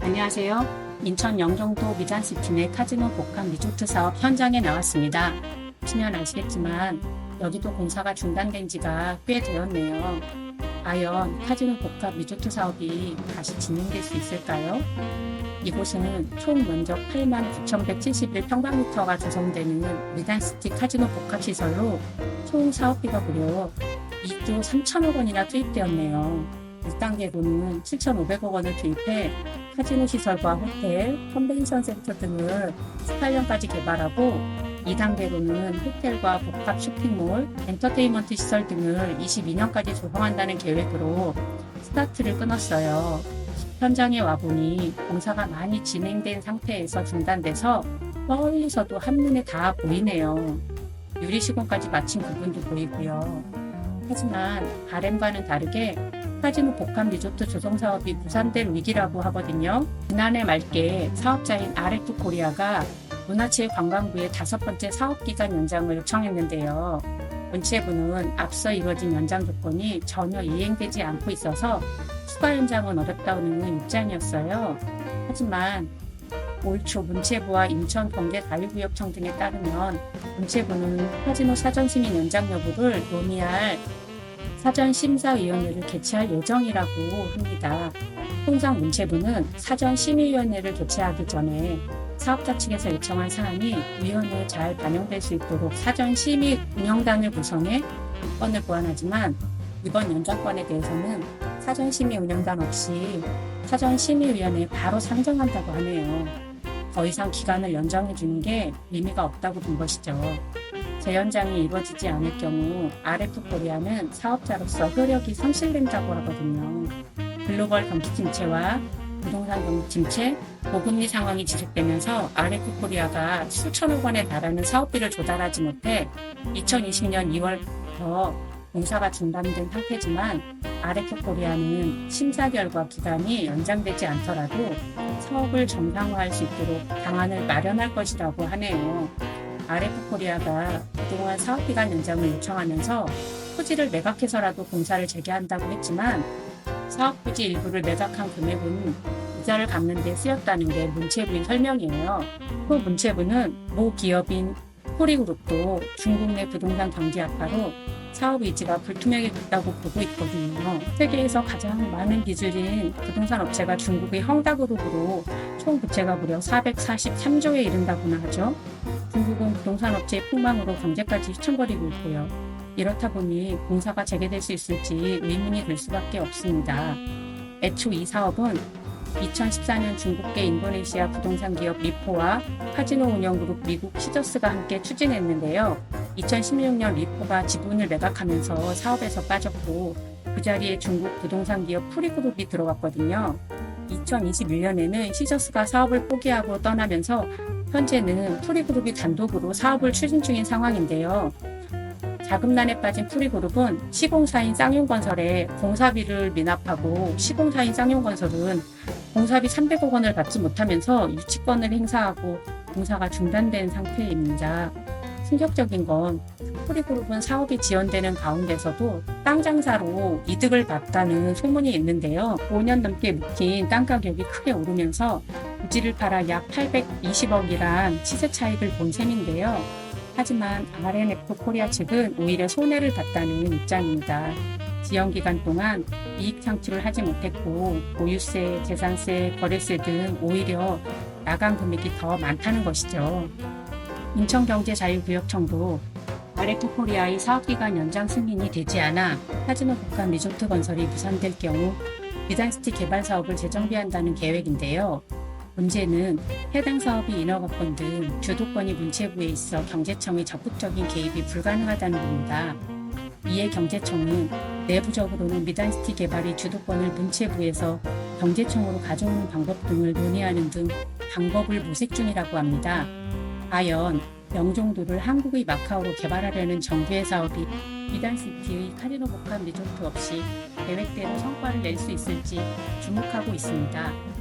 안녕하세요. 인천 영종도 미잔시티 내 카지노 복합 리조트 사업 현장에 나왔습니다. 보시면 아시겠지만 여기도 공사가 중단된 지가 꽤 되었네요. 과연 카지노 복합 리조트 사업이 다시 진행될 수 있을까요? 이곳은 총 면적 89,171평방미터가 구성되는 미잔시티 카지노 복합시설로 총 사업비가 무려 2조 3천억 원이나 투입되었네요. 1단계로는 7,500억 원을 투입해 카지노 시설과 호텔, 컨벤션 센터 등을 18년까지 개발하고 2단계로는 호텔과 복합 쇼핑몰, 엔터테인먼트 시설 등을 22년까지 조성한다는 계획으로 스타트를 끊었어요. 현장에 와보니 공사가 많이 진행된 상태에서 중단돼서 멀리서도 한눈에 다 보이네요. 유리 시공까지 마친 부분도 보이고요. 하지만 바램과는 다르게 카지노 복합 리조트 조성 사업이 무산될 위기라고 하거든요. 지난해 말께 사업자인 아레프 코리아가 문화체육관광부의 5번째 사업기간 연장을 요청했는데요. 문체부는 앞서 이뤄진 연장 조건이 전혀 이행되지 않고 있어서 추가 연장은 어렵다는 입장이었어요. 하지만 올 초 문체부와 인천경제자유구역청 등에 따르면 문체부는 카지노 사전승인 연장 여부를 논의할 사전심사위원회를 개최할 예정이라고 합니다. 통상 문체부는 사전심의위원회를 개최하기 전에 사업자 측에서 요청한 사안이 위원회에 잘 반영될 수 있도록 사전심의 운영단을 구성해 안건을 보완하지만 이번 연장건에 대해서는 사전심의 운영단 없이 사전심의위원회에 바로 상정한다고 하네요. 더 이상 기간을 연장해 주는 게 의미가 없다고 본 것이죠. 재연장이 이루어지지 않을 경우 아레프 코리아는 사업자로서 효력이 상실된다고 하거든요. 글로벌 경기 침체와 부동산 경기 침체, 고금리 상황이 지속되면서 아레프 코리아가 수천억 원에 달하는 사업비를 조달하지 못해 2020년 2월부터 공사가 중단된 상태지만 아레프 코리아는 심사 결과 기간이 연장되지 않더라도 사업을 정상화할 수 있도록 방안을 마련할 것이라고 하네요. 아레프 코리아가 그동안 사업기간 연장을 요청하면서 토지를 매각해서라도 공사를 재개한다고 했지만 사업 부지 일부를 매각한 금액은 이자를 갚는 데 쓰였다는 게 문체부의 설명이에요. 또 문체부는 모 기업인 포리그룹도 중국 내 부동산 경제 악화로 사업 의지가 불투명해졌다고 보고 있거든요. 세계에서 가장 많은 빚을 부동산 업체가 중국의 헝다그룹으로 총 부채가 무려 443조에 이른다고나 하죠. 중국은 부동산 업체의 폭망으로 경제까지 휘청거리고 있고요. 이렇다 보니 공사가 재개될 수 있을지 의문이 들 수밖에 없습니다. 애초 이 사업은 2014년 중국계 인도네시아 부동산 기업 리포와 카지노 운영그룹 미국 시저스가 함께 추진했는데요. 2016년 리포가 지분을 매각하면서 사업에서 빠졌고 그 자리에 중국 부동산 기업 프리그룹이 들어갔거든요. 2021년에는 시저스가 사업을 포기하고 떠나면서 현재는 프리그룹이 단독으로 사업을 추진 중인 상황인데요. 자금난에 빠진 프리그룹은 시공사인 쌍용건설에 공사비를 미납하고 시공사인 쌍용건설은 공사비 300억 원을 받지 못하면서 유치권을 행사하고 공사가 중단된 상태입니다. 충격적인 건 프리그룹은 사업이 지연되는 가운데서도 땅 장사로 이득을 봤다는 소문이 있는데요. 5년 넘게 묵힌 땅 가격이 크게 오르면서 부지를 팔아 약 820억이란 시세 차익을 본 셈인데요. 하지만 RNF 코리아 측은 오히려 손해를 봤다는 입장입니다. 지연 기간 동안 이익 창출을 하지 못했고 보유세, 재산세, 거래세 등 오히려 나간 금액이 더 많다는 것이죠. 인천경제자유구역청도 RF 코리아의 사업기간 연장 승인이 되지 않아 카지노 복합 리조트 건설이 무산될 경우 미잔시티 개발 사업을 재정비한다는 계획인데요. 문제는 해당 사업이 인허가권 등 주도권이 문체부에 있어 경제청의 적극적인 개입이 불가능하다는 겁니다. 이에 경제청은 내부적으로는 미잔시티 개발의 주도권을 문체부에서 경제청으로 가져오는 방법 등을 논의하는 등 방법을 모색 중이라고 합니다. 과연 영종도를 한국의 마카오로 개발하려는 정부의 사업이 미잔시티의 카지노 복합 리조트 없이 계획대로 성과를 낼 수 있을지 주목하고 있습니다.